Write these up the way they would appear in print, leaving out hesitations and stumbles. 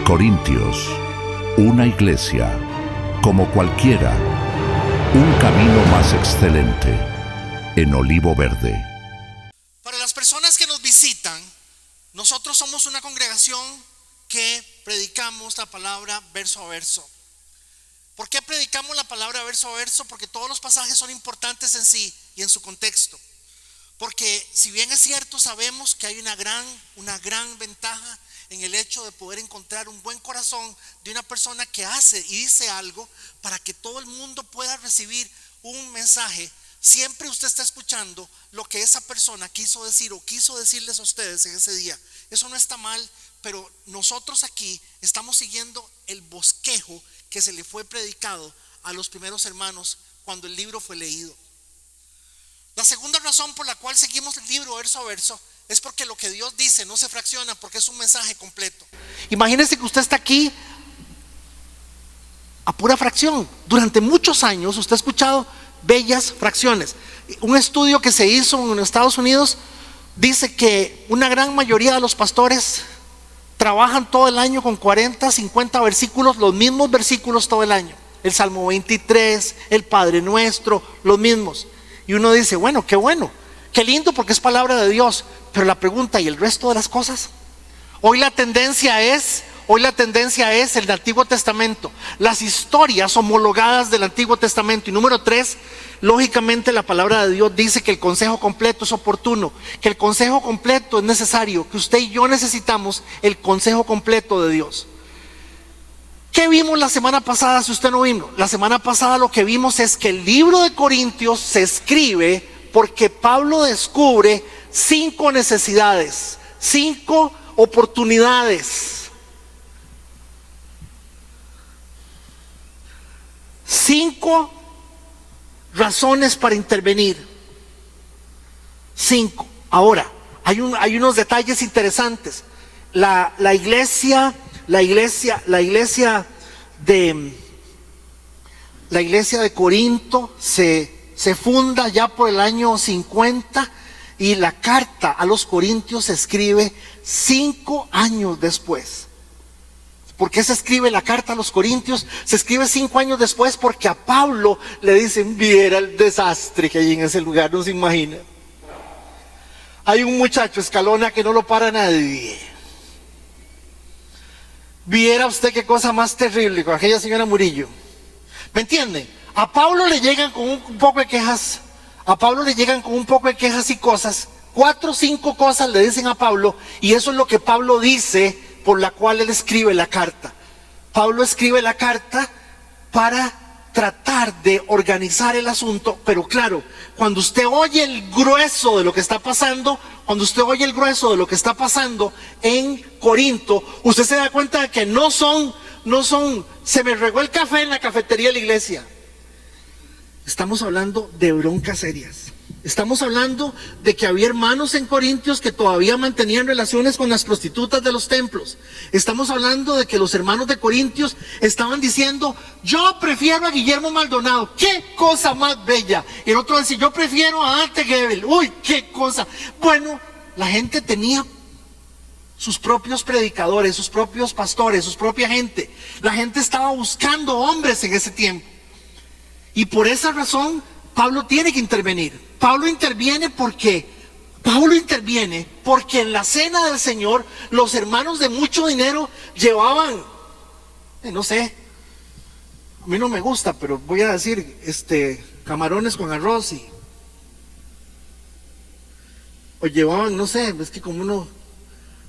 Corintios, una iglesia como cualquiera, un camino más excelente en Olivo Verde. Para las personas que nos visitan, nosotros somos una congregación que predicamos la palabra verso a verso. ¿Por qué predicamos la palabra verso a verso? Porque todos los pasajes son importantes en sí y en su contexto. Porque si bien es cierto, sabemos que hay una gran ventaja en el hecho de poder encontrar un buen corazón de una persona que hace y dice algo para que todo el mundo pueda recibir un mensaje. Siempre usted está escuchando lo que esa persona quiso decir o quiso decirles a ustedes en ese día. Eso no está mal, pero nosotros aquí estamos siguiendo el bosquejo que se le fue predicado a los primeros hermanos cuando el libro fue leído. La segunda razón por la cual seguimos el libro verso a verso es porque lo que Dios dice no se fracciona, porque es un mensaje completo. Imagínese que usted está aquí a pura fracción. Durante muchos años usted ha escuchado bellas fracciones. Un estudio que se hizo en Estados Unidos dice que una gran mayoría de los pastores trabajan todo el año con 40, 50 versículos, los mismos versículos todo el año. El Salmo 23, el Padre Nuestro, los mismos. Y uno dice, bueno, qué lindo porque es palabra de Dios. Pero la pregunta, ¿y el resto de las cosas? Hoy la tendencia es el Antiguo Testamento, las historias homologadas del Antiguo Testamento. Y número 3, lógicamente la palabra de Dios dice que el consejo completo es oportuno, que el consejo completo es necesario, que usted y yo necesitamos el consejo completo de Dios. ¿Qué vimos la semana pasada si usted no vino? La semana pasada lo que vimos es que el libro de Corintios se escribe porque Pablo descubre 5 necesidades, 5 oportunidades, 5 razones para intervenir. 5. Ahora, hay unos detalles interesantes. La iglesia de Corinto se funda ya por el año 50 y la carta a los Corintios se escribe 5 años después. ¿Por qué se escribe la carta a los Corintios? Se escribe 5 años después porque a Pablo le dicen, viera el desastre que hay en ese lugar, no se imagina. Hay un muchacho Escalona que no lo para nadie. Viera usted qué cosa más terrible con aquella señora Murillo. ¿Me entiende? A Pablo le llegan con un poco de quejas. A Pablo le llegan con un poco de quejas y cosas. 4 o 5 cosas le dicen a Pablo. Y eso es lo que Pablo dice por la cual él escribe la carta. Pablo escribe la carta para tratar de organizar el asunto. Pero claro, cuando usted oye el grueso de lo que está pasando, en Corinto, usted se da cuenta de que no son, se me regó el café en la cafetería de la iglesia. Estamos hablando de broncas serias. Estamos hablando de que había hermanos en Corintios que todavía mantenían relaciones con las prostitutas de los templos. Estamos hablando de que los hermanos de Corintios estaban diciendo, yo prefiero a Guillermo Maldonado, qué cosa más bella. Y el otro decía, yo prefiero a Ante Gebel, uy, qué cosa. Bueno, la gente tenía sus propios predicadores, sus propios pastores, su propia gente. La gente estaba buscando hombres en ese tiempo. Y por esa razón, Pablo tiene que intervenir. Pablo interviene porque en la cena del Señor, los hermanos de mucho dinero llevaban, no sé, a mí no me gusta, pero voy a decir, camarones con arroz o llevaban, no sé, es que como uno,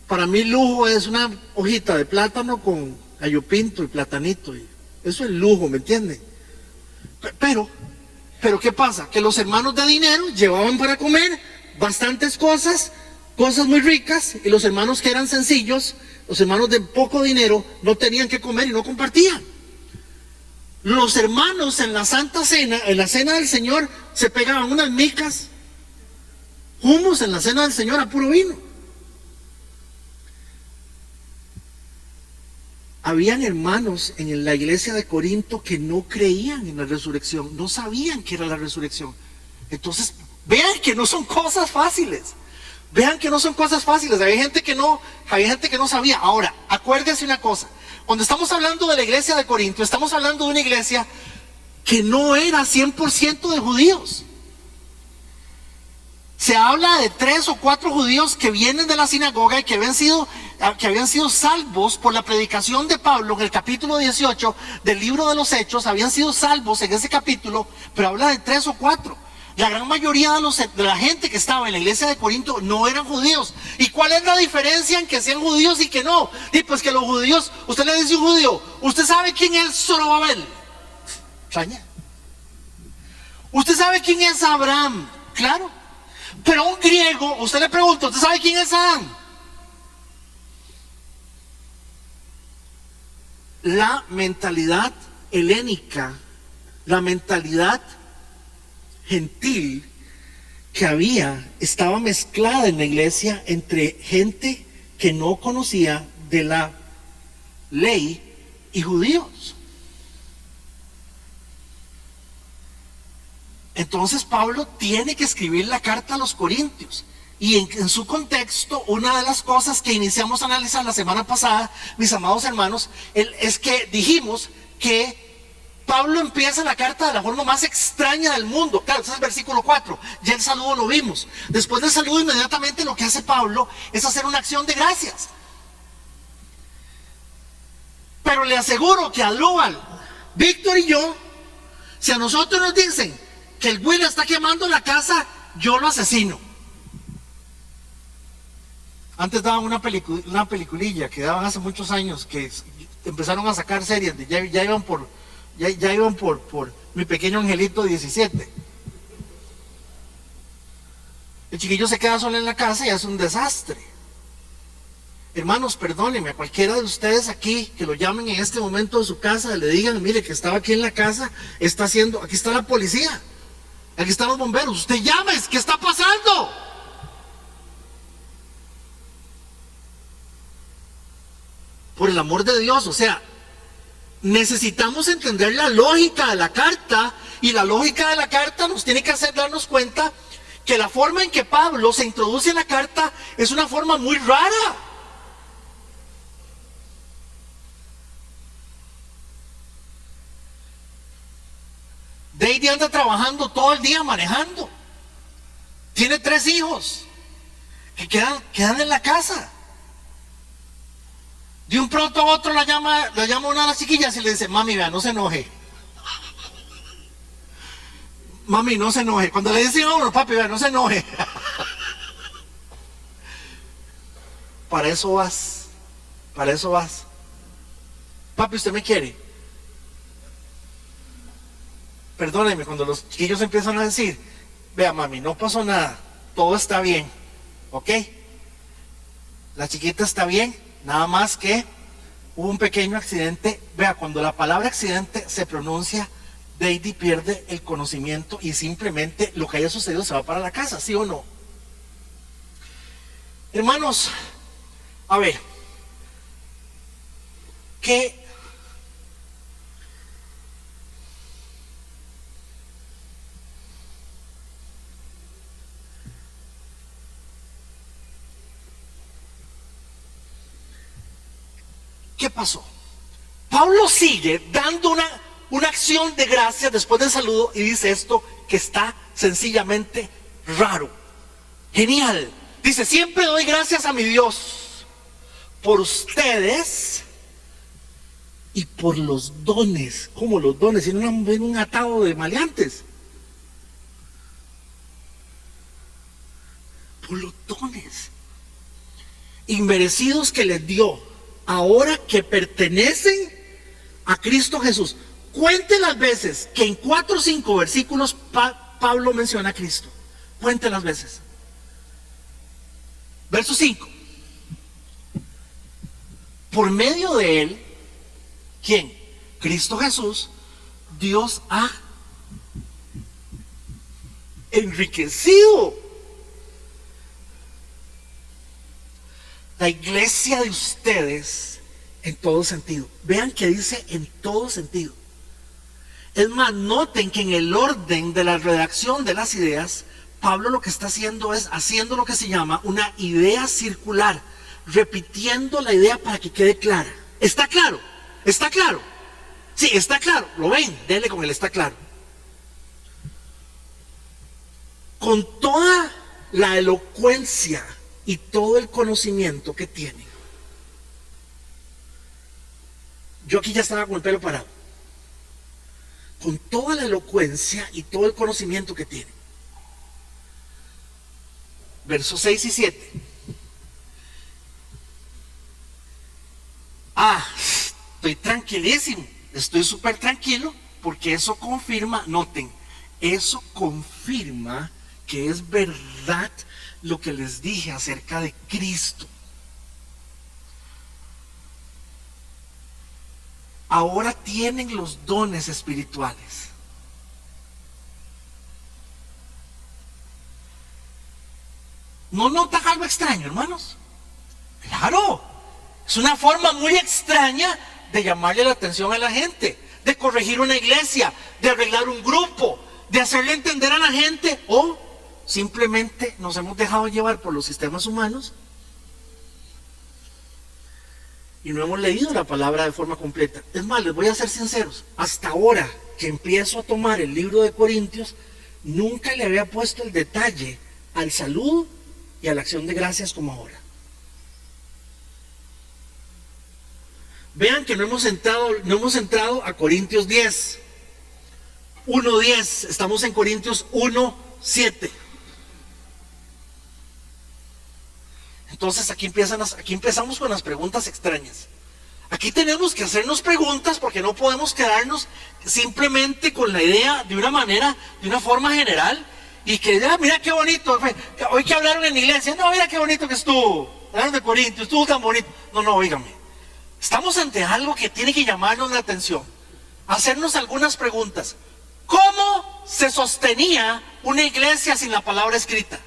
para mí lujo es una hojita de plátano con gallo pinto y platanito, y eso es lujo, ¿me entiende? Pero ¿qué pasa? Que los hermanos de dinero llevaban para comer bastantes cosas muy ricas, y los hermanos que eran sencillos, los hermanos de poco dinero, no tenían que comer y no compartían. Los hermanos en la Santa Cena, en la Cena del Señor, se pegaban unas micas, hummus en la Cena del Señor a puro vino. Habían hermanos en la iglesia de Corinto que no creían en la resurrección, no sabían que era la resurrección. Entonces, vean que no son cosas fáciles. Vean que no son cosas fáciles. Había gente que no sabía. Ahora, acuérdense una cosa. Cuando estamos hablando de la iglesia de Corinto, estamos hablando de una iglesia que no era 100% de judíos. Se habla de 3 o 4 judíos que vienen de la sinagoga y que habían sido salvos por la predicación de Pablo en el capítulo 18 del libro de los Hechos. Habían sido salvos en ese capítulo, pero habla de 3 o 4. La gran mayoría de la gente que estaba en la iglesia de Corinto no eran judíos. ¿Y cuál es la diferencia en que sean judíos y que no? Y pues que los judíos, usted le dice a un judío, ¿usted sabe quién es Zorobabel? Extraña. ¿Usted sabe quién es Abraham? Claro. Pero a un griego, usted le pregunta, ¿usted sabe quién es Adán? La mentalidad helénica, la mentalidad gentil que estaba mezclada en la iglesia entre gente que no conocía de la ley y judíos. Entonces Pablo tiene que escribir la carta a los Corintios. Y en su contexto, una de las cosas que iniciamos a analizar la semana pasada, mis amados hermanos, es que dijimos que Pablo empieza la carta de la forma más extraña del mundo. Claro, ese es el versículo 4. Ya el saludo lo vimos. Después del saludo, inmediatamente lo que hace Pablo es hacer una acción de gracias. Pero le aseguro que a Lúbal, Víctor y yo, si a nosotros nos dicen que el Will está quemando la casa, yo lo asesino. Antes daban una peliculilla que daban hace muchos años, que empezaron a sacar series, ya iban por Mi Pequeño Angelito 17. El chiquillo se queda solo en la casa y hace un desastre. Hermanos, perdónenme, a cualquiera de ustedes aquí que lo llamen en este momento de su casa, le digan, mire que estaba aquí en la casa, aquí está la policía, aquí están los bomberos, usted llame, ¿qué está pasando? Por el amor de Dios, o sea, necesitamos entender la lógica de la carta, y la lógica de la carta nos tiene que hacer darnos cuenta que la forma en que Pablo se introduce en la carta es una forma muy rara. Deidre anda trabajando todo el día manejando. Tiene 3 hijos que quedan en la casa. De un pronto a otro la llama una de las chiquillas y le dice, mami, vea, no se enoje. Mami, no se enoje. Cuando le dicen a uno, papi, vea, no se enoje. Para eso vas. Papi, ¿usted me quiere? Perdóneme, cuando los chiquillos empiezan a decir, vea, mami, no pasó nada, todo está bien, ¿ok? La chiquita está bien, nada más que hubo un pequeño accidente. Vea, cuando la palabra accidente se pronuncia, Deidre pierde el conocimiento y simplemente lo que haya sucedido se va para la casa, ¿sí o no? Hermanos, a ver, ¿qué pasó? Pablo sigue dando una acción de gracias después del saludo y dice esto que está sencillamente raro, genial. Dice, siempre doy gracias a mi Dios por ustedes y por los dones. ¿Cómo los dones? En un atado de maleantes. Por los dones inmerecidos que les dio ahora que pertenecen a Cristo Jesús. Cuente las veces que en 4 o 5 versículos Pablo menciona a Cristo. Cuente las veces. Verso 5. Por medio de él, ¿quién? Cristo Jesús, Dios ha enriquecido la iglesia de ustedes en todo sentido. Vean que dice en todo sentido. Es más, noten que en el orden de la redacción de las ideas, Pablo lo que está haciendo es haciendo lo que se llama una idea circular, repitiendo la idea para que quede clara. ¿Está claro? ¿Está claro? Sí, está claro. ¿Lo ven? Denle con él, está claro. Con toda la elocuencia y todo el conocimiento que tienen. Yo aquí ya estaba con el pelo parado. Con toda la elocuencia y todo el conocimiento que tienen. Versos 6 y 7. Estoy tranquilísimo, estoy súper tranquilo, porque eso confirma, noten, eso confirma que es verdad lo que les dije acerca de Cristo. Ahora tienen los dones espirituales. ¿No notan algo extraño, hermanos? Claro, es una forma muy extraña de llamarle la atención a la gente, de corregir una iglesia, de arreglar un grupo, de hacerle entender a la gente, o simplemente nos hemos dejado llevar por los sistemas humanos y no hemos leído la palabra de forma completa. Es más, les voy a ser sinceros, hasta ahora que empiezo a tomar el libro de Corintios, nunca le había puesto el detalle al saludo y a la acción de gracias como ahora. Vean que no hemos entrado a Corintios 10, 1:10, estamos en Corintios 1:7. Entonces aquí empezamos con las preguntas extrañas. Aquí tenemos que hacernos preguntas porque no podemos quedarnos simplemente con la idea de una forma general y que, mira qué bonito, hoy que hablaron en la iglesia, no, mira qué bonito que estuvo, hablaron de Corintios, estuvo tan bonito. No, oígame, estamos ante algo que tiene que llamarnos la atención, hacernos algunas preguntas. ¿Cómo se sostenía una iglesia sin la palabra escrita?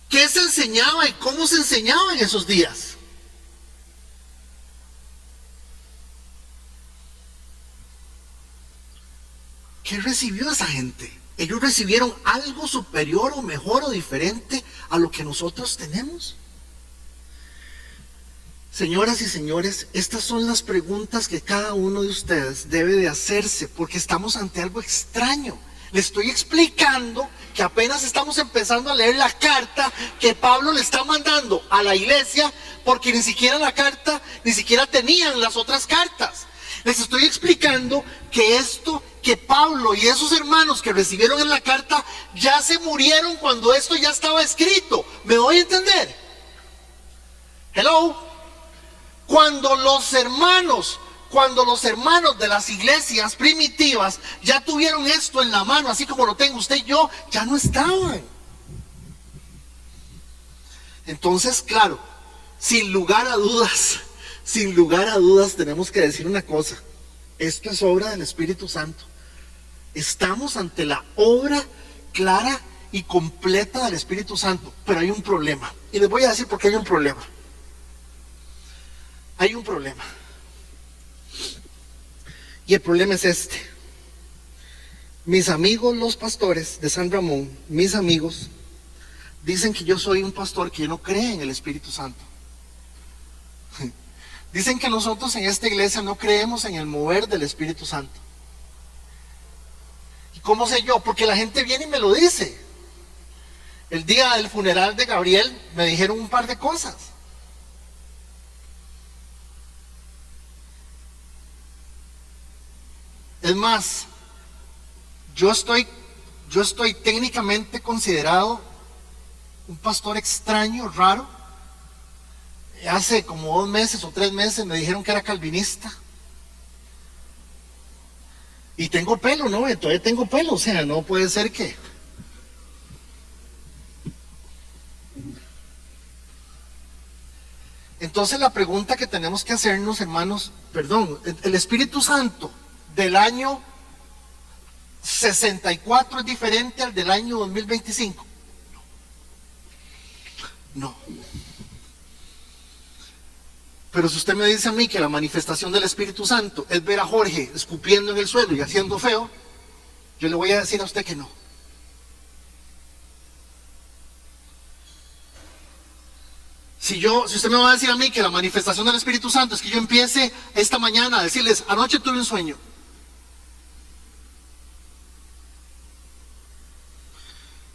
¿Qué se enseñaba y cómo se enseñaba en esos días? ¿Qué recibió esa gente? ¿Ellos recibieron algo superior o mejor o diferente a lo que nosotros tenemos? Señoras y señores, estas son las preguntas que cada uno de ustedes debe de hacerse, porque estamos ante algo extraño. Le estoy explicando que apenas estamos empezando a leer la carta que Pablo le está mandando a la iglesia, porque ni siquiera la carta, ni siquiera tenían las otras cartas. Les estoy explicando que esto que Pablo y esos hermanos que recibieron en la carta ya se murieron cuando esto ya estaba escrito. ¿Me doy a entender? Hello. Cuando los hermanos de las iglesias primitivas ya tuvieron esto en la mano, así como lo tengo usted y yo, ya no estaban. Entonces, claro, sin lugar a dudas, tenemos que decir una cosa: esto es obra del Espíritu Santo. Estamos ante la obra clara y completa del Espíritu Santo, pero hay un problema, y les voy a decir por qué hay un problema. Hay un problema. Y el problema es este. Mis amigos los pastores de San Ramón, mis amigos, dicen que yo soy un pastor que no cree en el Espíritu Santo. Dicen que nosotros en esta iglesia no creemos en el mover del Espíritu Santo. ¿Y cómo sé yo? Porque la gente viene y me lo dice. El día del funeral de Gabriel me dijeron un par de cosas. Es más, yo estoy técnicamente considerado un pastor extraño, raro. Hace como 2 meses o 3 meses me dijeron que era calvinista. Y tengo pelo, ¿no? Todavía tengo pelo, o sea, no puede ser que... Entonces la pregunta que tenemos que hacernos, hermanos, el Espíritu Santo del año 64 es diferente al del año 2025. No. Pero si usted me dice a mí que la manifestación del Espíritu Santo es ver a Jorge escupiendo en el suelo y haciendo feo, yo le voy a decir a usted que no. Si usted me va a decir a mí que la manifestación del Espíritu Santo es que yo empiece esta mañana a decirles, anoche tuve un sueño.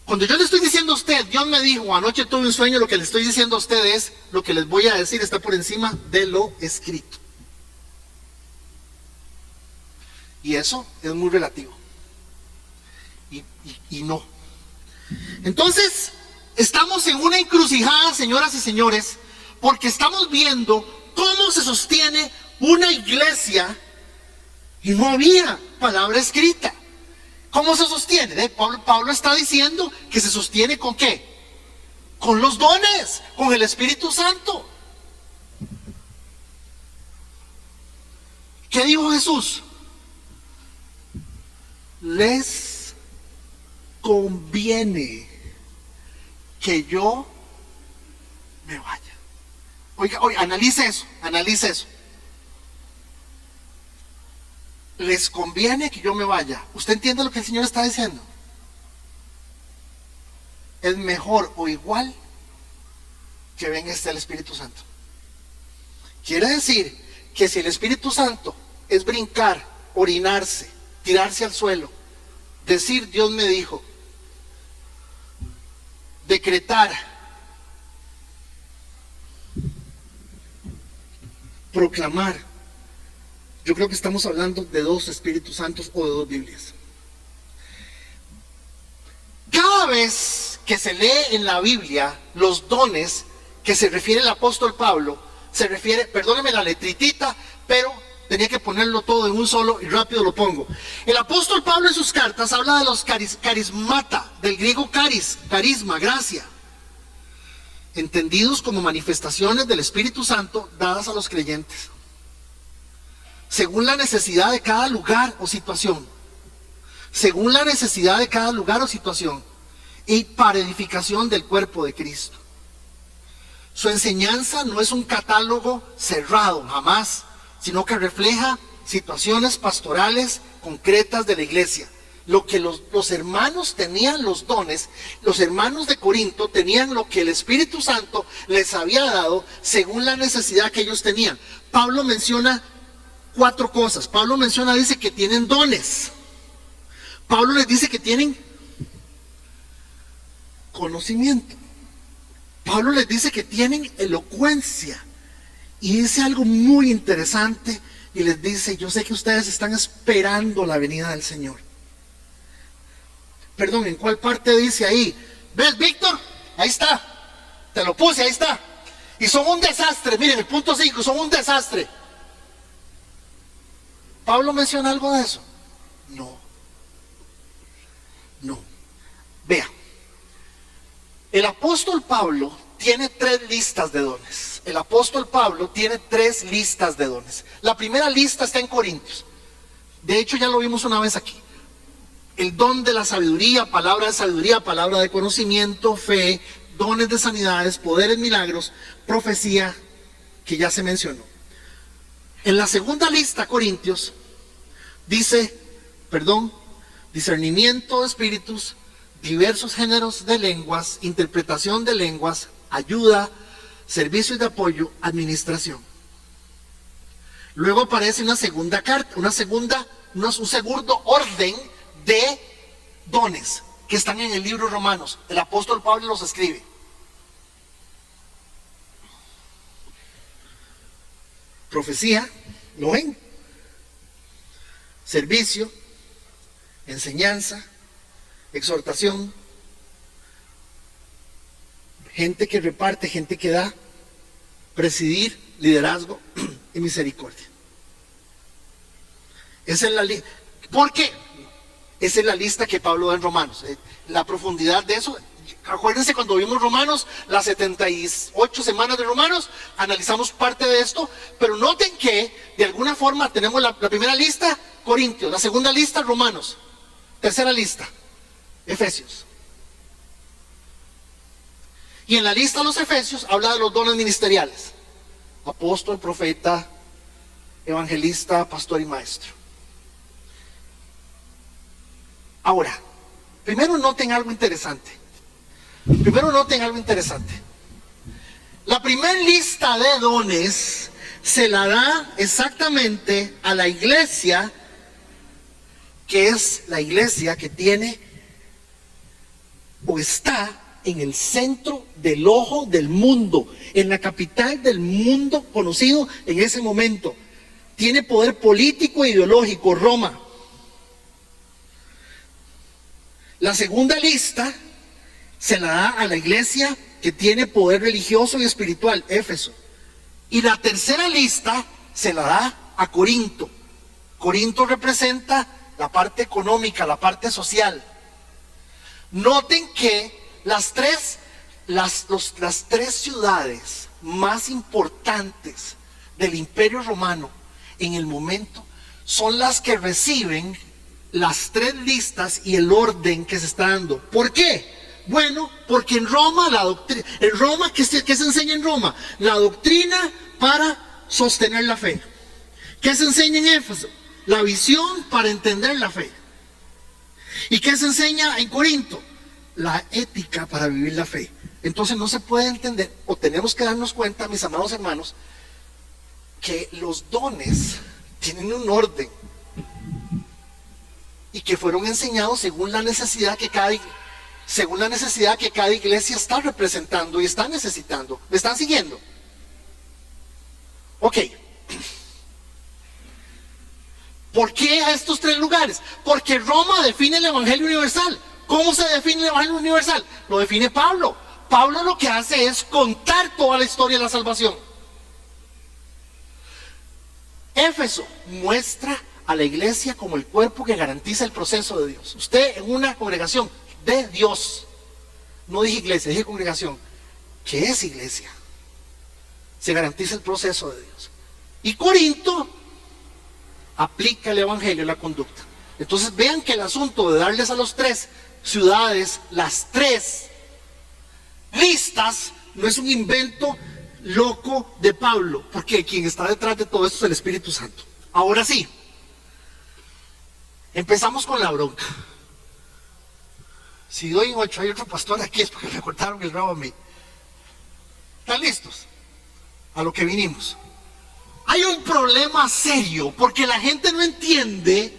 Cuando yo le estoy diciendo a usted, Dios me dijo, anoche tuve un sueño, lo que le estoy diciendo a usted es, lo que les voy a decir está por encima de lo escrito. Y eso es muy relativo. Y no. Entonces, estamos en una encrucijada, señoras y señores, porque estamos viendo cómo se sostiene una iglesia y no había palabra escrita. ¿Cómo se sostiene? Pablo está diciendo que se sostiene ¿con qué? Con los dones, con el Espíritu Santo. ¿Qué dijo Jesús? Les conviene que yo me vaya. Oiga, analice eso. Les conviene que yo me vaya. ¿Usted entiende lo que el Señor está diciendo? Es mejor o igual que venga el Espíritu Santo. Quiere decir que si el Espíritu Santo es brincar, orinarse, tirarse al suelo, decir Dios me dijo, decretar, proclamar, yo creo que estamos hablando de dos Espíritus Santos o de dos Biblias. Cada vez que se lee en la Biblia los dones que se refiere el apóstol Pablo, se refiere, perdóneme la letritita, pero tenía que ponerlo todo en un solo y rápido lo pongo. El apóstol Pablo en sus cartas habla de los carismata, del griego carisma, gracia, entendidos como manifestaciones del Espíritu Santo dadas a los creyentes, según la necesidad de cada lugar o situación. Según la necesidad de cada lugar o situación. Y para edificación del cuerpo de Cristo. Su enseñanza no es un catálogo cerrado, jamás, sino que refleja situaciones pastorales concretas de la iglesia. Lo que los hermanos tenían los dones, los hermanos de Corinto tenían lo que el Espíritu Santo les había dado según la necesidad que ellos tenían. Pablo menciona 4 cosas. Pablo dice que tienen dones. Pablo les dice que tienen conocimiento. Pablo les dice que tienen elocuencia. Y dice algo muy interesante y les dice, yo sé que ustedes están esperando la venida del Señor. Perdón, ¿en cuál parte dice ahí? ¿Ves, Víctor? Ahí está. Te lo puse, ahí está. Y son un desastre. Miren, el punto 5, son un desastre. ¿Pablo menciona algo de eso? No. Vea, el apóstol Pablo tiene 3 listas de dones. El apóstol Pablo tiene 3 listas de dones. La primera lista está en Corintios. De hecho, ya lo vimos una vez aquí. El don de la sabiduría, palabra de conocimiento, fe, dones de sanidades, poderes, milagros, profecía, que ya se mencionó. En la segunda lista, Corintios, discernimiento de espíritus, diversos géneros de lenguas, interpretación de lenguas, ayuda, servicios de apoyo, administración. Luego aparece una segunda carta, un segundo orden de dones que están en el libro de Romanos. El apóstol Pablo los escribe. Profecía, ¿lo ven? Servicio, enseñanza, exhortación, gente que reparte, gente que da, presidir, liderazgo y misericordia. Esa es la lista. ¿Por qué? Esa es la lista que Pablo da en Romanos. La profundidad de eso, acuérdense cuando vimos Romanos, las 78 semanas de Romanos, analizamos parte de esto, pero noten que de alguna forma tenemos la primera lista, Corintios, la segunda lista, Romanos, tercera lista, Efesios. Y en la lista de los Efesios habla de los dones ministeriales. apóstol, profeta, evangelista, pastor y maestro. Ahora, primero noten algo interesante. La primera lista de dones se la da exactamente a la iglesia, que es la iglesia que tiene o está en el centro del ojo del mundo, en la capital del mundo conocido en ese momento. Tiene poder político e ideológico, Roma. La segunda lista se la da a la iglesia que tiene poder religioso y espiritual, Éfeso. Y la tercera lista se la da a Corinto. Corinto representa la parte económica, la parte social. Noten que las tres ciudades más importantes del Imperio Romano en el momento son las que reciben las tres listas y el orden que se está dando. ¿Por qué? Bueno, porque en Roma, ¿qué se enseña en Roma? La doctrina para sostener la fe. ¿Qué se enseña en Éfeso? La visión para entender la fe. ¿Y qué se enseña en Corinto? La ética para vivir la fe. Entonces no se puede entender, o tenemos que darnos cuenta, mis amados hermanos, que los dones tienen un orden y que fueron enseñados según la necesidad que cada iglesia está representando y está necesitando. ¿Me están siguiendo? Ok. ¿Por qué a estos tres lugares? Porque Roma define el Evangelio universal. ¿Cómo se define el Evangelio universal? Lo define Pablo. Pablo lo que hace es contar toda la historia de la salvación. Éfeso muestra a la iglesia como el cuerpo que garantiza el proceso de Dios. Usted en una congregación de Dios, no dije iglesia, dije congregación, ¿qué es iglesia? Se garantiza el proceso de Dios. Y Corinto aplica el evangelio a la conducta. Entonces vean que el asunto de darles a los tres ciudades las tres listas no es un invento loco de Pablo, porque quien está detrás de todo esto es el Espíritu Santo. Ahora sí, empezamos con la bronca. Si doy 8, hay otro pastor aquí, es porque me cortaron el rabo a mí. ¿Están listos? A lo que vinimos. Hay un problema serio, porque la gente no entiende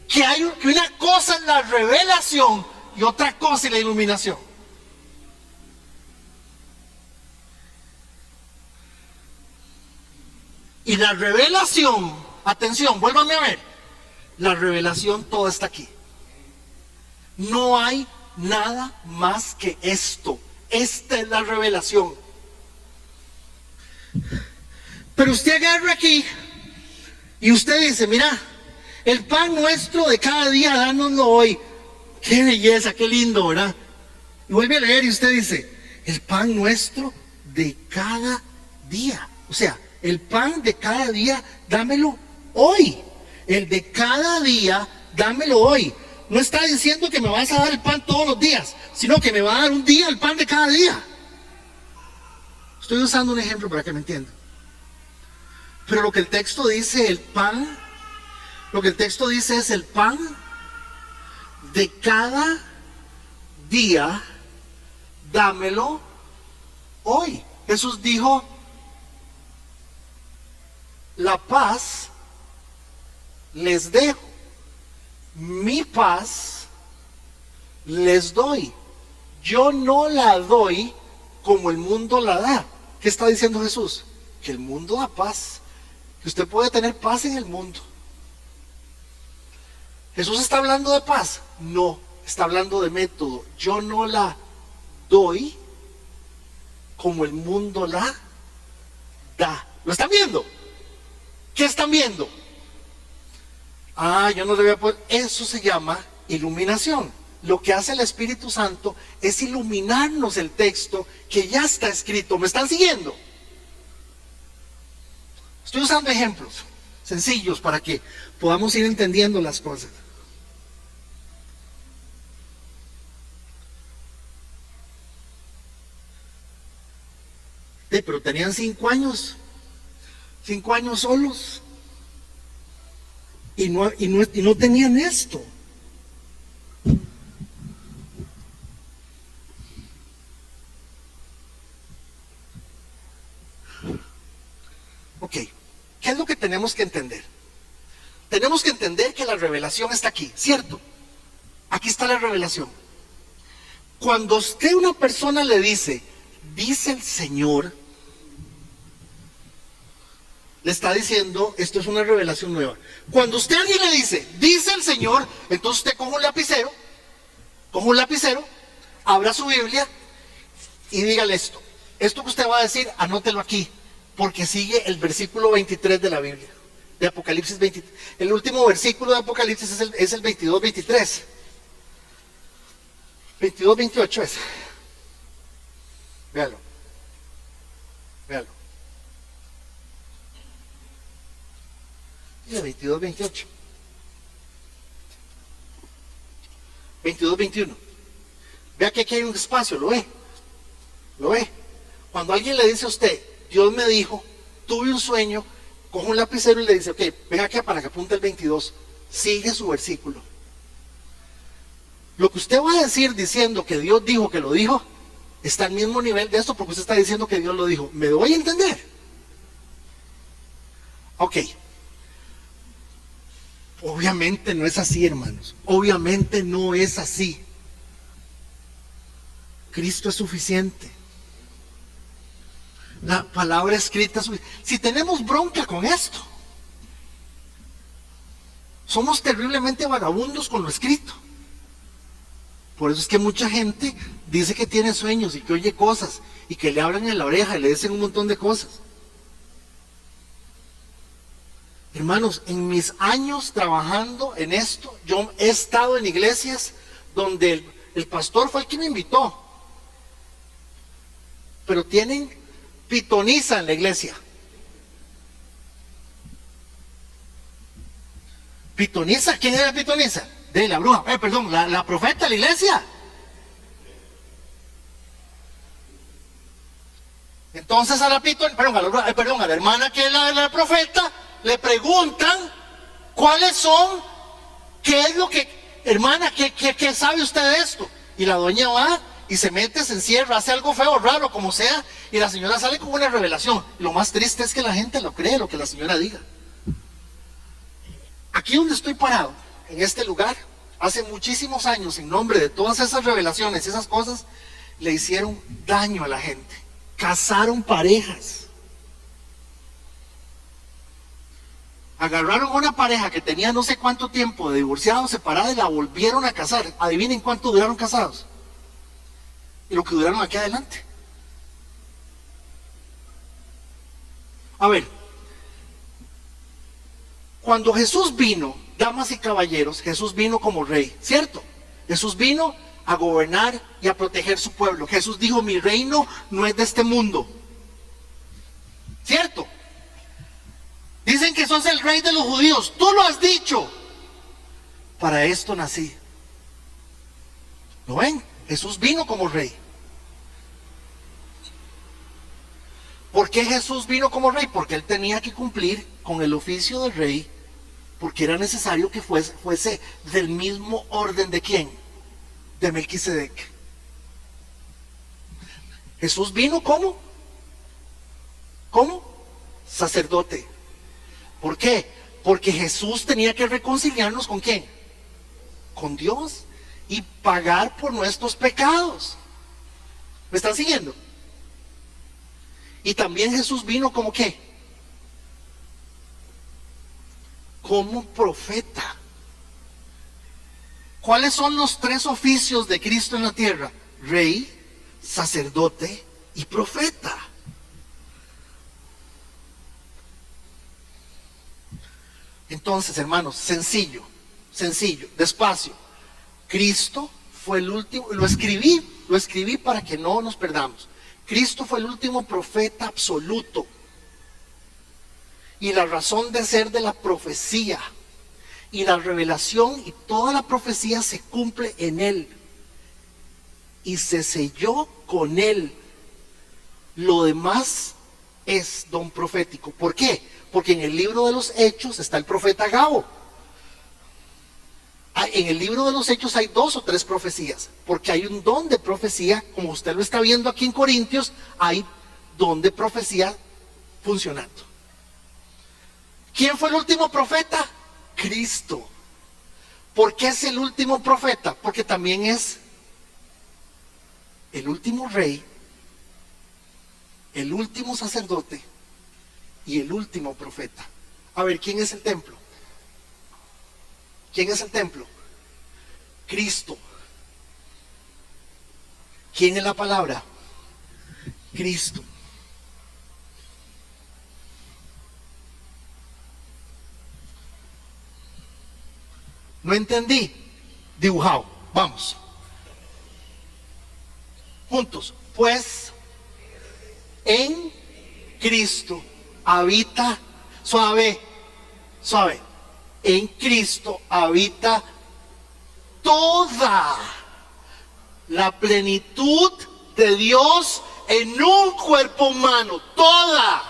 que una cosa es la revelación y otra cosa es la iluminación. Y la revelación, atención, vuélvanme a ver, la revelación todo está aquí. No hay nada más que esto. Esta es la revelación. Pero usted agarra aquí y usted dice, mira, el pan nuestro de cada día, dánoslo hoy. Qué belleza, qué lindo, ¿verdad? Y vuelve a leer y usted dice, el pan nuestro de cada día. O sea, el pan de cada día, dámelo hoy. El de cada día, dámelo hoy. No está diciendo que me vas a dar el pan todos los días, sino que me va a dar un día el pan de cada día. Estoy usando un ejemplo para que me entiendan. Pero lo que el texto dice, lo que el texto dice es el pan de cada día, dámelo hoy. Jesús dijo, la paz les dejo, mi paz les doy. Yo no la doy como el mundo la da. ¿Qué está diciendo Jesús? Que el mundo da paz, que usted puede tener paz en el mundo. ¿Jesús está hablando de paz? No, está hablando de método. Yo no la doy como el mundo la da. ¿Lo están viendo? ¿Qué están viendo? Yo no le voy a poner. Eso se llama iluminación. Lo que hace el Espíritu Santo es iluminarnos el texto que ya está escrito. ¿Me están siguiendo? Estoy usando ejemplos sencillos para que podamos ir entendiendo las cosas. Pero tenían 5 años 5 años solos. Y no tenían esto. Ok, ¿qué es lo que tenemos que entender? Tenemos que entender que la revelación está aquí, ¿cierto? Aquí está la revelación. Cuando usted a una persona le dice el Señor, le está diciendo, esto es una revelación nueva. Cuando usted a alguien le dice el Señor, entonces usted coge un lapicero, abra su Biblia y dígale esto. Esto que usted va a decir, anótelo aquí, porque sigue el versículo 23 de la Biblia, de Apocalipsis 23. El último versículo de Apocalipsis es el 22-23. 22-28 es. Véalo. Mira, 22-28. 22-21. Vea que aquí hay un espacio, ¿lo ve? Cuando alguien le dice a usted, Dios me dijo, tuve un sueño, coge un lapicero y le dice, ok, venga acá para que apunte el 22, sigue su versículo. Lo que usted va a decir diciendo que Dios dijo que lo dijo, está al mismo nivel de esto porque usted está diciendo que Dios lo dijo. ¿Me doy a entender? Ok. Obviamente no es así, hermanos. Obviamente no es así. Cristo es suficiente. La palabra escrita es suficiente. Si tenemos bronca con esto, somos terriblemente vagabundos con lo escrito. Por eso es que mucha gente dice que tiene sueños y que oye cosas y que le hablan en la oreja y le dicen un montón de cosas. Hermanos, en mis años trabajando en esto, yo he estado en iglesias donde el pastor fue el que me invitó, pero tienen pitoniza en la iglesia. ¿Pitoniza? ¿Quién era pitoniza? De la bruja, perdón, la profeta de la iglesia. Entonces a la a la hermana que es la profeta, le preguntan cuáles son, qué es lo que, hermana, ¿qué sabe usted de esto? Y la doña va y se mete, se encierra, hace algo feo, raro, como sea, y la señora sale con una revelación. Y lo más triste es que la gente lo cree, lo que la señora diga. Aquí donde estoy parado, en este lugar, hace muchísimos años, en nombre de todas esas revelaciones, esas cosas, le hicieron daño a la gente. Casaron parejas. Agarraron a una pareja que tenía no sé cuánto tiempo de divorciados, separados, y la volvieron a casar. Adivinen cuánto duraron casados. Y lo que duraron aquí adelante. A ver, cuando Jesús vino, damas y caballeros, Jesús vino como rey, ¿cierto? Jesús vino a gobernar y a proteger su pueblo. Jesús dijo, mi reino no es de este mundo, ¿cierto? Dicen que sos el rey de los judíos, tú lo has dicho. Para esto nací. ¿Lo ven? Jesús vino como rey. ¿Por qué Jesús vino como rey? Porque él tenía que cumplir con el oficio del rey, porque era necesario que fuese del mismo orden de ¿quién? De Melquisedec. Jesús vino ¿cómo? ¿Cómo? Sacerdote. ¿Por qué? Porque Jesús tenía que reconciliarnos ¿con quién? Con Dios y pagar por nuestros pecados. ¿Me están siguiendo? Y también Jesús vino como ¿qué? Como profeta. ¿Cuáles son los 3 oficios de Cristo en la tierra? Rey, sacerdote y profeta. Entonces, hermanos, sencillo, despacio. Cristo fue el último, lo escribí para que no nos perdamos. Cristo fue el último profeta absoluto. Y la razón de ser de la profecía y la revelación y toda la profecía se cumple en Él. Y se selló con Él. Lo demás es don profético. ¿Por qué? Porque en el libro de los Hechos está el profeta Agabo. En el libro de los Hechos hay 2 o 3 profecías, porque hay un don de profecía, como usted lo está viendo aquí en Corintios, hay don de profecía funcionando. ¿Quién fue el último profeta? Cristo. ¿Por qué es el último profeta? Porque también es el último rey, el último sacerdote y el último profeta. A ver, ¿quién es el templo? ¿Quién es el templo? Cristo. ¿Quién es la palabra? Cristo. No entendí. Dibujado. Vamos. Juntos. Pues en Cristo habita, suave, suave. En Cristo habita toda la plenitud de Dios en un cuerpo humano. Toda.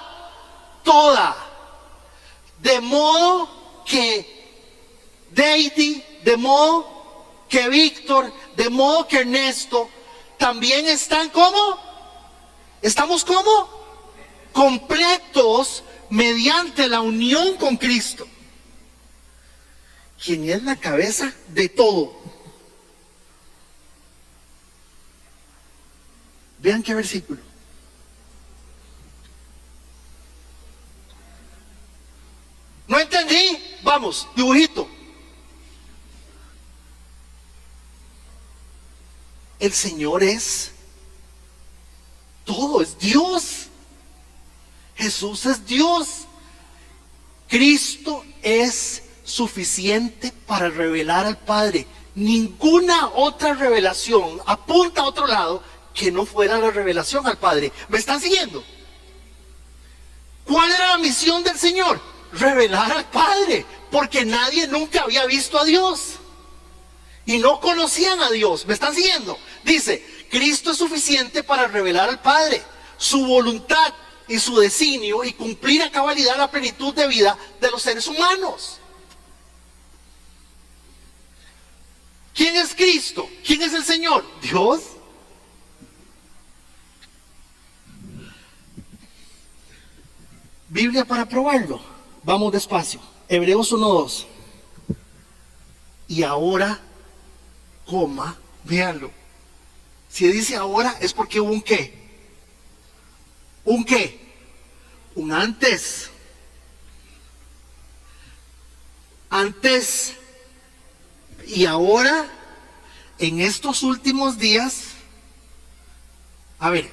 De modo que Deidi, de modo que Víctor, de modo que Ernesto, también están ¿cómo? ¿Estamos cómo? Completos mediante la unión con Cristo, quien es la cabeza de todo. Vean qué versículo. No entendí. Vamos, dibujito. El Señor es todo, es Dios. Jesús es Dios. Cristo es suficiente para revelar al Padre. Ninguna otra revelación apunta a otro lado que no fuera la revelación al Padre. ¿Me están siguiendo? ¿Cuál era la misión del Señor? Revelar al Padre, porque nadie nunca había visto a Dios y no conocían a Dios. ¿Me están siguiendo? Dice, Cristo es suficiente para revelar al Padre su voluntad y su designio y cumplir a cabalidad la plenitud de vida de los seres humanos. ¿Quién es Cristo? ¿Quién es el Señor? Dios. Biblia para probarlo. Vamos despacio. Hebreos 1:2. Y ahora, coma, véanlo. Si dice ahora es porque hubo un qué. ¿Un qué? Un antes. Antes y ahora, en estos últimos días. A ver,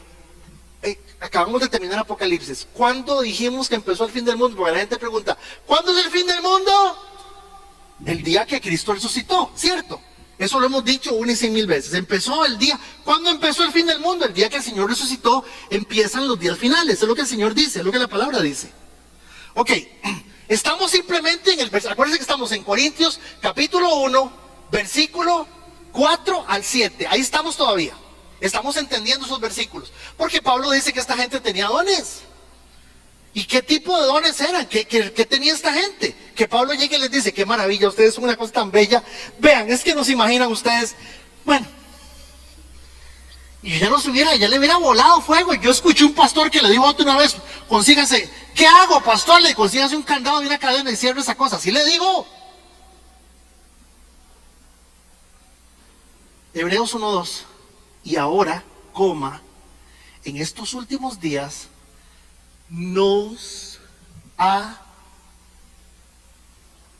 acabamos de terminar Apocalipsis. ¿Cuándo dijimos que empezó el fin del mundo? Porque la gente pregunta, ¿cuándo es el fin del mundo? El día que Cristo resucitó, ¿cierto? Eso lo hemos dicho 1,100,000 veces. Empezó el día. ¿Cuándo empezó el fin del mundo? El día que el Señor resucitó, empiezan los días finales. Es lo que el Señor dice, es lo que la palabra dice. Ok, estamos simplemente en el versículo. Acuérdense que estamos en Corintios, capítulo 1, versículo 4 al 7. Ahí estamos todavía. Estamos entendiendo esos versículos. Porque Pablo dice que esta gente tenía dones. ¿Y qué tipo de dones eran? ¿Qué tenía esta gente? Que Pablo llegue y les dice, qué maravilla, ustedes son una cosa tan bella. Vean, es que no se imaginan ustedes, bueno, y ya le hubiera volado fuego. Y yo escuché un pastor que le dijo a otro una vez, consígase, ¿qué hago, pastor? Le consígase un candado y una cadena y cierre esa cosa. Así le digo. Hebreos 1:2. Y ahora, coma, en estos últimos días, nos ha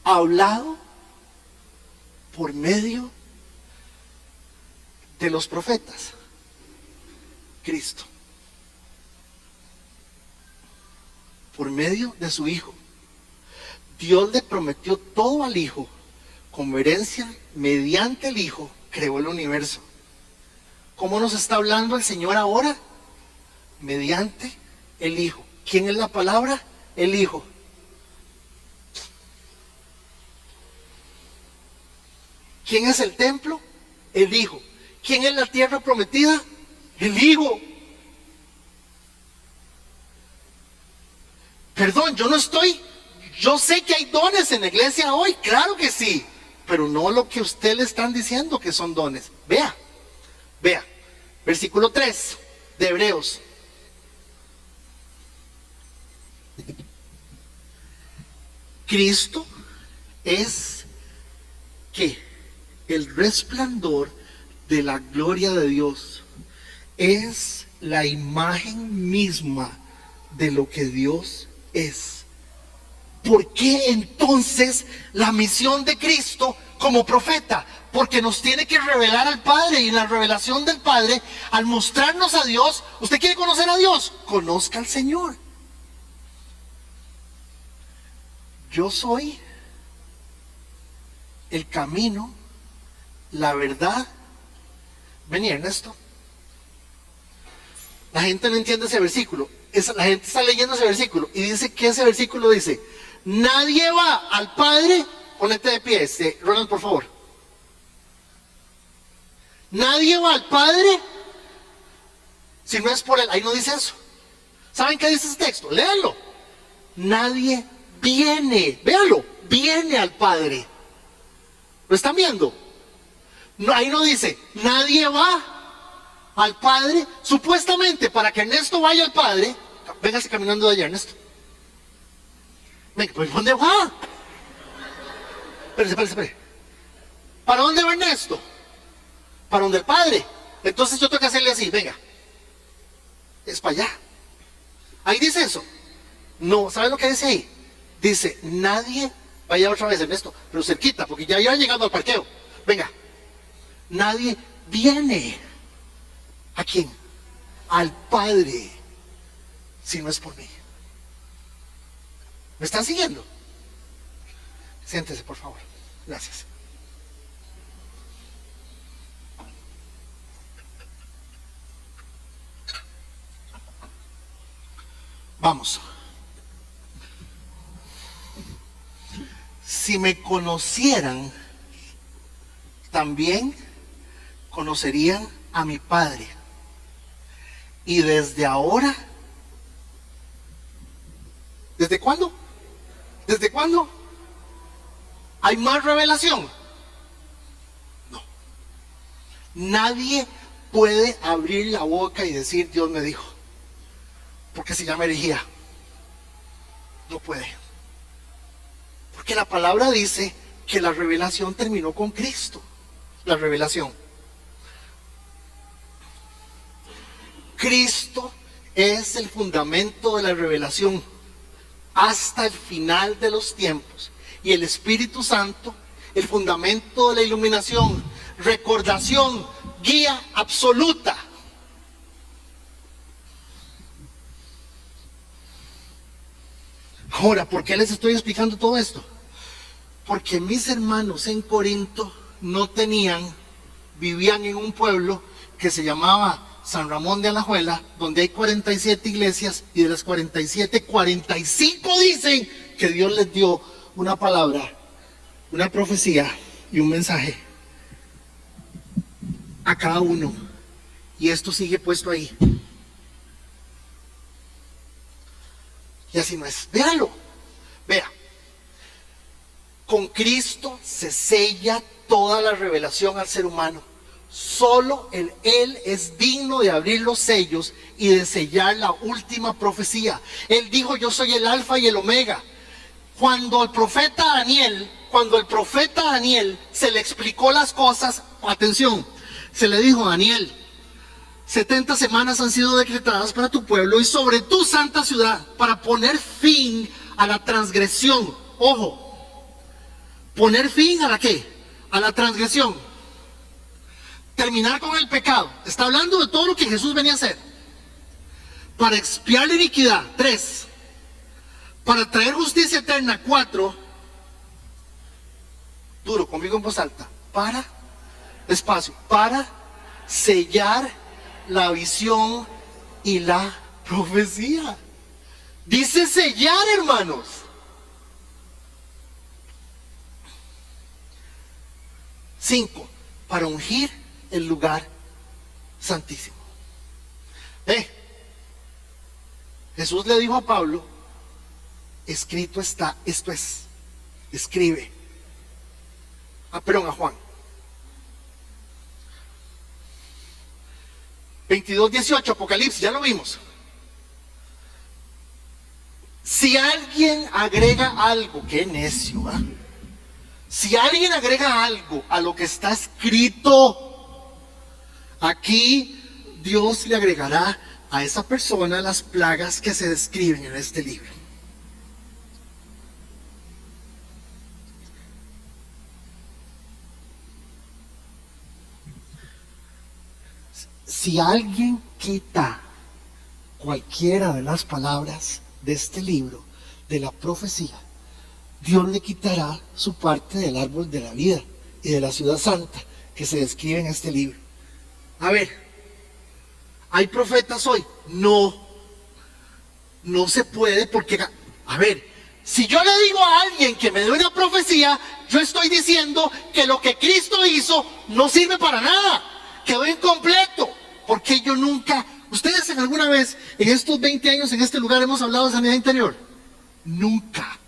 hablado por medio de los profetas Cristo, por medio de su Hijo. Dios le prometió todo al Hijo. Como herencia, mediante el Hijo creó el universo. ¿Cómo nos está hablando el Señor ahora? Mediante el Hijo. ¿Quién es la palabra? El Hijo. ¿Quién es el templo? El Hijo. ¿Quién es la tierra prometida? El Hijo. Perdón, yo sé que hay dones en la iglesia hoy, claro que sí, pero no lo que usted le están diciendo que son dones. Vea, versículo 3 de Hebreos. Cristo es ¿qué? El resplandor de la gloria de Dios. Es la imagen misma de lo que Dios es. ¿Por qué entonces la misión de Cristo como profeta? Porque nos tiene que revelar al Padre, y en la revelación del Padre, al mostrarnos a Dios, ¿usted quiere conocer a Dios? Conozca al Señor. Yo soy el camino, la verdad. Vení, Ernesto. La gente no entiende ese versículo. La gente está leyendo ese versículo y dice que ese versículo dice: nadie va al Padre. Ponete de pie, Ronald, por favor. Nadie va al Padre si no es por él. Ahí no dice eso. ¿Saben qué dice ese texto? Léanlo. Nadie viene, véanlo, viene al Padre. ¿Lo están viendo? No, ahí no dice, nadie va al Padre. Supuestamente, para que Ernesto vaya al Padre, véngase caminando de allá, Ernesto. Venga, pues ¿dónde va? Espérese. ¿Para dónde va Ernesto? Para donde el Padre. Entonces yo tengo que hacerle así, venga. Es para allá. Ahí dice eso. No, ¿saben lo que dice ahí? Dice, nadie, vaya otra vez Ernesto, pero cerquita, porque ya llegando al parqueo. Venga. Nadie viene. ¿A quién? Al Padre, si no es por mí. ¿Me están siguiendo? Siéntese, por favor. Gracias. Vamos. Si me conocieran, también conocerían a mi Padre. Y desde ahora, ¿desde cuándo? ¿Desde cuándo? ¿Hay más revelación? No. Nadie puede abrir la boca y decir Dios me dijo, porque se llama herejía. No puede. Porque la palabra dice que la revelación terminó con Cristo. La revelación. Cristo es el fundamento de la revelación hasta el final de los tiempos. Y el Espíritu Santo, el fundamento de la iluminación, recordación, guía absoluta. Ahora, ¿por qué les estoy explicando todo esto? Porque mis hermanos en Corinto vivían en un pueblo que se llamaba San Ramón de Alajuela, donde hay 47 iglesias, y de las 47, 45 dicen que Dios les dio una palabra, una profecía y un mensaje a cada uno. Y esto sigue puesto ahí. Y así no es. Véalo. Vea. Con Cristo se sella toda la revelación al ser humano. Solo Él es digno de abrir los sellos y de sellar la última profecía. Él dijo, yo soy el alfa y el omega. Cuando el profeta Daniel se le explicó las cosas, atención, se le dijo a Daniel, 70 semanas han sido decretadas para tu pueblo y sobre tu santa ciudad para poner fin a la transgresión. Ojo, poner fin a la ¿qué? A la transgresión. Terminar con el pecado. Está hablando de todo lo que Jesús venía a hacer. Para expiar la iniquidad. 3. Para traer justicia eterna. 4. Duro, conmigo en voz alta. Despacio. Para sellar la visión y la profecía. Dice sellar, hermanos. Cinco, para ungir el lugar santísimo. Jesús le dijo a Pablo, escrito está, esto es, escribe. Perdón, a Juan 22:18, Apocalipsis, ya lo vimos. Si alguien agrega algo, qué necio, ¿eh? Si alguien agrega algo a lo que está escrito aquí, Dios le agregará a esa persona las plagas que se describen en este libro. Si alguien quita cualquiera de las palabras de este libro, de la profecía, Dios le quitará su parte del árbol de la vida y de la ciudad santa que se describe en este libro. A ver, ¿hay profetas hoy? No se puede porque, a ver, si yo le digo a alguien que me dé una profecía, yo estoy diciendo que lo que Cristo hizo no sirve para nada, quedó incompleto, porque yo nunca, ustedes en alguna vez, en estos 20 años en este lugar hemos hablado de sanidad interior, nunca.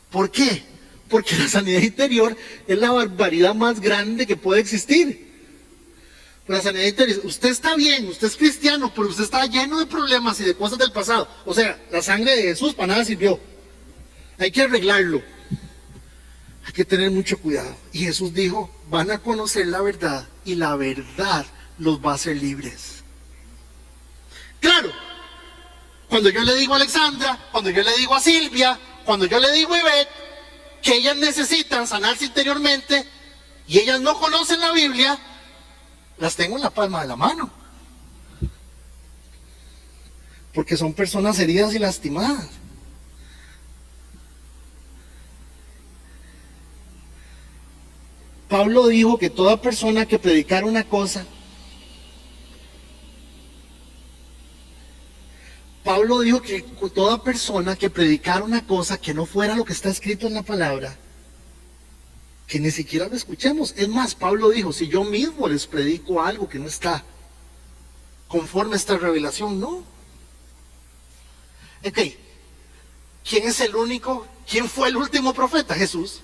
¿Por qué? Porque la sanidad interior es la barbaridad más grande que puede existir. La sanidad interior, usted está bien, usted es cristiano, pero usted está lleno de problemas y de cosas del pasado. O sea, la sangre de Jesús para nada sirvió. Hay que arreglarlo. Hay que tener mucho cuidado. Y Jesús dijo, van a conocer la verdad y la verdad los va a hacer libres. Claro, cuando yo le digo a Alexandra, cuando yo le digo a Silvia, cuando yo le digo a Ivette que ellas necesitan sanarse interiormente y ellas no conocen la Biblia, las tengo en la palma de la mano. Porque son personas heridas y lastimadas. Pablo dijo que toda persona que predicara una cosa, Pablo dijo que toda persona que predicara una cosa que no fuera lo que está escrito en la palabra, que ni siquiera lo escuchemos. Es más, Pablo dijo, si yo mismo les predico algo que no está conforme a esta revelación, no. Ok, ¿quién es el único? ¿Quién fue el último profeta? Jesús.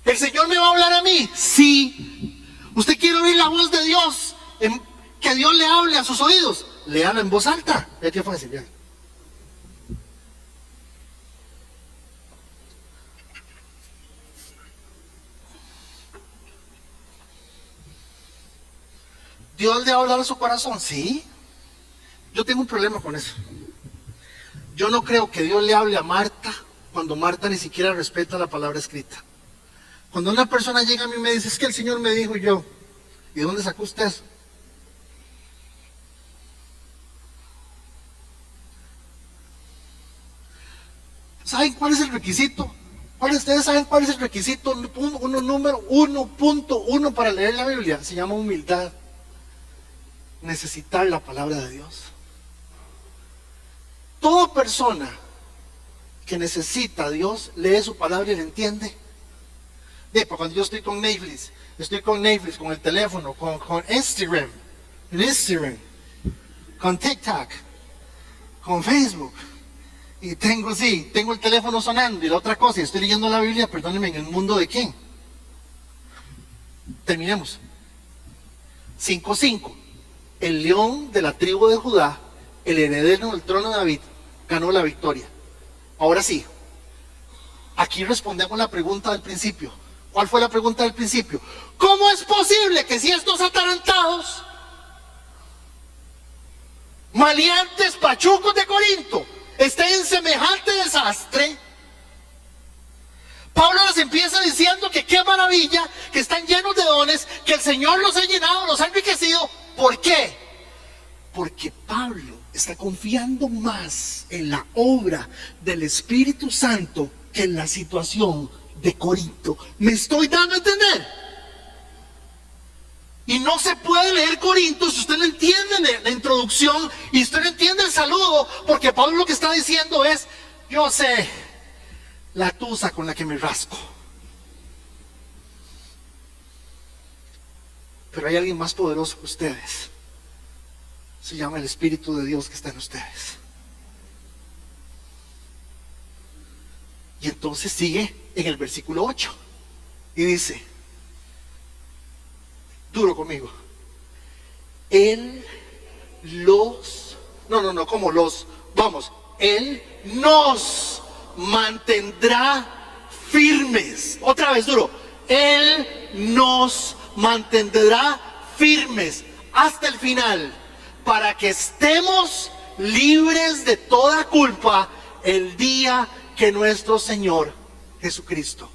¿El Señor me va a hablar a mí? Sí. ¿Usted quiere oír la voz de Dios? Que Dios le hable a sus oídos. Léala en voz alta. Es que fácil, ya. ¿Dios le habla a su corazón? Sí. Yo tengo un problema con eso. Yo no creo que Dios le hable a Marta cuando Marta ni siquiera respeta la palabra escrita. Cuando una persona llega a mí y me dice, es que el Señor me dijo, yo, ¿y de dónde sacó usted eso? ¿Saben cuál es el requisito? ¿Ustedes saben cuál es el requisito? Número 1.1 para leer la Biblia. Se llama humildad. Necesitar la palabra de Dios. Toda persona que necesita a Dios lee su palabra y la entiende. Cuando yo estoy con Netflix, con el teléfono, con Instagram, con TikTok, con Facebook, y tengo el teléfono sonando y la otra cosa, y estoy leyendo la Biblia, perdónenme, ¿en el mundo de quién? Terminemos. 5:5. El león de la tribu de Judá, el heredero del trono de David, ganó la victoria. Ahora sí, aquí respondemos la pregunta del principio. ¿Cuál fue la pregunta del principio? ¿Cómo es posible que si estos atarantados, maleantes, pachucos de Corinto, estén en semejante desastre? Pablo les empieza diciendo que qué maravilla, que están llenos de dones, que el Señor los ha llenado, los ha enriquecido. ¿Por qué? Porque Pablo está confiando más en la obra del Espíritu Santo que en la situación de Corinto. ¿Me estoy dando a entender? Y no se puede leer Corinto si usted no entiende la introducción y usted no entiende el saludo, porque Pablo lo que está diciendo es, yo sé la tusa con la que me rasco, pero hay alguien más poderoso que ustedes. se llama el Espíritu de Dios que está en ustedes. Y entonces sigue en el versículo 8 y dice, duro conmigo, Él Él nos mantendrá firmes. Otra vez duro, Él nos mantendrá firmes hasta el final, para que estemos libres de toda culpa el día que nuestro Señor Jesucristo.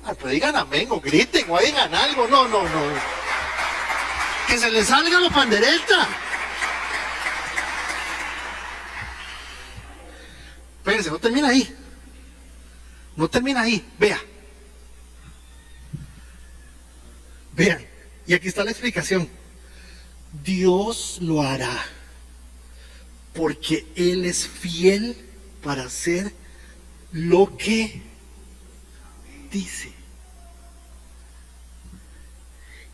Pero digan amén o griten o digan algo. No. Que se les salga la pandereta. Espérense, no termina ahí. No termina ahí. Vean. Y aquí está la explicación. Dios lo hará porque Él es fiel para hacer lo que dice.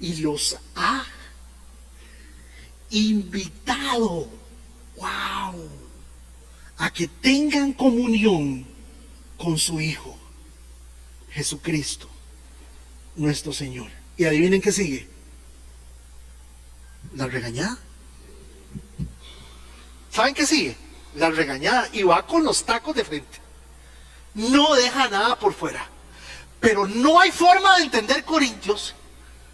Y los ha invitado, a que tengan comunión con su Hijo, Jesucristo, nuestro Señor. Y adivinen qué sigue. La regañada. ¿Saben qué sigue? La regañada. Y va con los tacos de frente. No deja nada por fuera. Pero no hay forma de entender Corintios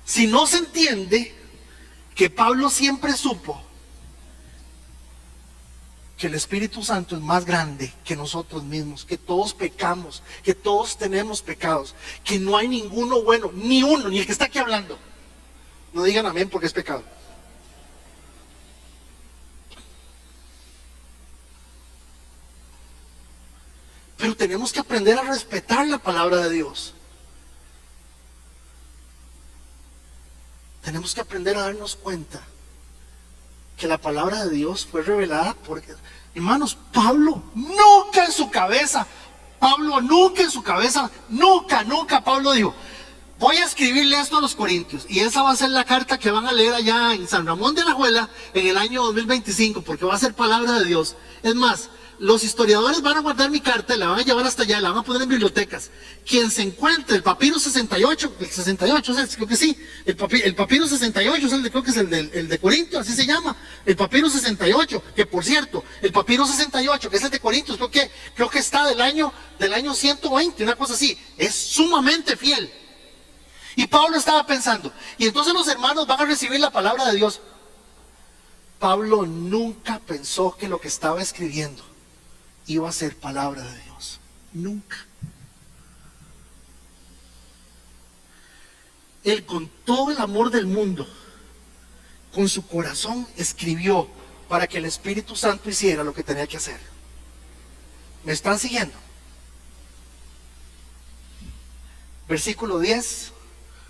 si no se entiende que Pablo siempre supo que el Espíritu Santo es más grande que nosotros mismos, que todos pecamos, que todos tenemos pecados, que no hay ninguno bueno, ni uno, ni el que está aquí hablando. No digan amén porque es pecado. Pero tenemos que aprender a respetar la palabra de Dios. Tenemos que aprender a darnos cuenta que la palabra de Dios fue revelada por... Hermanos, Pablo nunca en su cabeza, nunca Pablo dijo, voy a escribirle esto a los Corintios y esa va a ser la carta que van a leer allá en San Ramón de Alajuela en el año 2025, porque va a ser palabra de Dios. Es más, los historiadores van a guardar mi carta y la van a llevar hasta allá, la van a poner en bibliotecas. Quien se encuentre el papiro 68, creo que sí, el papiro 68 es creo que es el de Corintios, así se llama, el papiro 68, que por cierto, el papiro 68, que es el de Corintios, creo que está del año 120, una cosa así, es sumamente fiel. Y Pablo estaba pensando, y entonces los hermanos van a recibir la palabra de Dios. Pablo nunca pensó que lo que estaba escribiendo iba a ser palabra de Dios. Nunca. Él, con todo el amor del mundo, con su corazón escribió para que el Espíritu Santo hiciera lo que tenía que hacer. ¿Me están siguiendo? Versículo 10.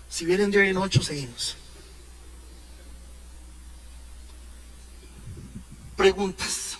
Si vienen de hoy en 8, seguimos. Preguntas.